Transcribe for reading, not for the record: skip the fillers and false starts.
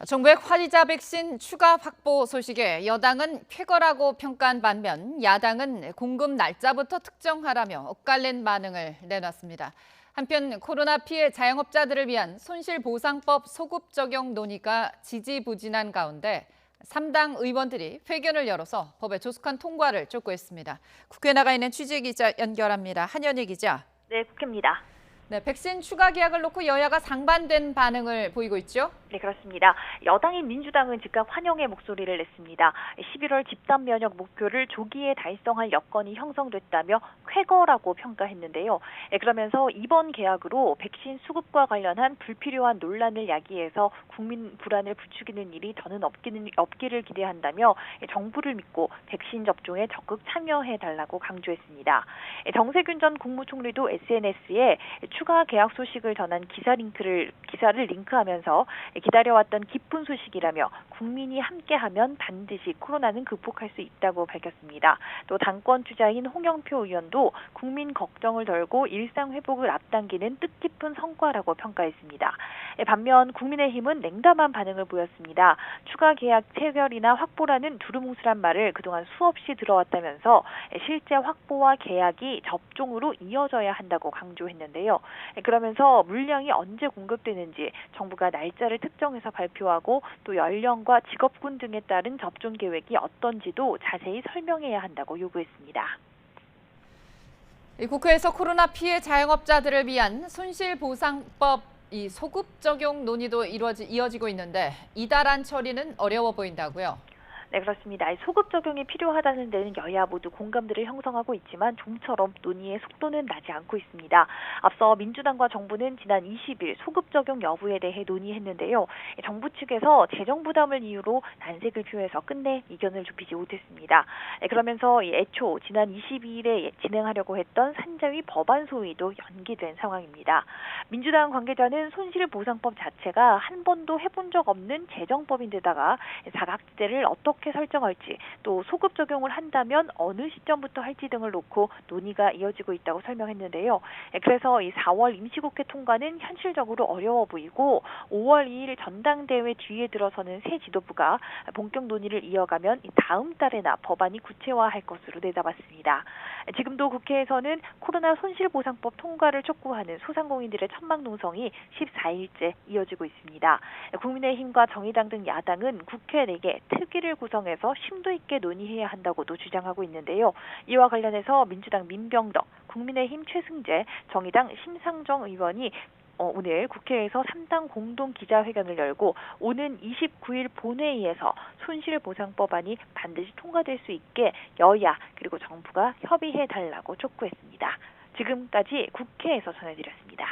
정부의 화이자 백신 추가 확보 소식에 여당은 쾌거라고 평가한 반면 야당은 공급 날짜부터 특정하라며 엇갈린 반응을 내놨습니다. 한편 코로나 피해 자영업자들을 위한 손실보상법 소급 적용 논의가 지지부진한 가운데 3당 의원들이 회견을 열어서 법의 조속한 통과를 촉구했습니다. 국회에 나가 있는 취재기자 연결합니다. 한연희 기자. 네, 국회입니다. 네, 백신 추가 계약을 놓고 여야가 상반된 반응을 보이고 있죠? 네, 그렇습니다. 여당인 민주당은 즉각 환영의 목소리를 냈습니다. 11월 집단 면역 목표를 조기에 달성할 여건이 형성됐다며 쾌거라고 평가했는데요. 그러면서 이번 계약으로 백신 수급과 관련한 불필요한 논란을 야기해서 국민 불안을 부추기는 일이 더는 없기를 기대한다며 정부를 믿고 백신 접종에 적극 참여해달라고 강조했습니다. 정세균 전 국무총리도 SNS에 추가 계약 소식을 전한 기사를 링크하면서 기다려왔던 기쁜 소식이라며 국민이 함께하면 반드시 코로나는 극복할 수 있다고 밝혔습니다. 또 당권 주자인 홍영표 의원도 국민 걱정을 덜고 일상 회복을 앞당기는 뜻깊은 성과라고 평가했습니다. 반면 국민의힘은 냉담한 반응을 보였습니다. 추가 계약 체결이나 확보라는 두루뭉술한 말을 그동안 수없이 들어왔다면서 실제 확보와 계약이 접종으로 이어져야 한다고 강조했는데요. 그러면서 물량이 언제 공급되는지 정부가 날짜를 특정해서 발표하고 또 연령과 직업군 등에 따른 접종 계획이 어떤지도 자세히 설명해야 한다고 요구했습니다. 국회에서 코로나 피해 자영업자들을 위한 손실보상법 소급 적용 논의도 이어지고 있는데 이달안 처리는 어려워 보인다고요? 네, 그렇습니다. 소급 적용이 필요하다는 데는 여야 모두 공감대를 형성하고 있지만 좀처럼 논의의 속도는 나지 않고 있습니다. 앞서 민주당과 정부는 지난 20일 소급 적용 여부에 대해 논의했는데요. 정부 측에서 재정 부담을 이유로 난색을 표해서 끝내 이견을 좁히지 못했습니다. 그러면서 애초 지난 22일에 진행하려고 했던 산자위 법안 소위도 연기된 상황입니다. 민주당 관계자는 손실보상법 자체가 한 번도 해본 적 없는 재정법인데다가 사각지대를 어떻게 설정할지 또 소급 적용을 한다면 어느 시점부터 할지 등을 놓고 논의가 이어지고 있다고 설명했는데요. 그래서 이 4월 임시국회 통과는 현실적으로 어려워 보이고 5월 2일 전당대회 뒤에 들어서는 새 지도부가 본격 논의를 이어가면 다음 달에나 법안이 구체화할 것으로 내다봤습니다. 지금도 국회에서는 코로나 손실보상법 통과를 촉구하는 소상공인들의 천막농성이 14일째 이어지고 있습니다. 국민의힘과 정의당 등 야당은 국회 내에 특위를 구성해서 심도 있게 논의해야 한다고도 주장하고 있는데요. 이와 관련해서 민주당 민병덕, 국민의힘 최승재, 정의당 심상정 의원이 오늘 국회에서 3당 공동 기자회견을 열고 오는 29일 본회의에서 손실보상법안이 반드시 통과될 수 있게 여야 그리고 정부가 협의해달라고 촉구했습니다. 지금까지 국회에서 전해드렸습니다.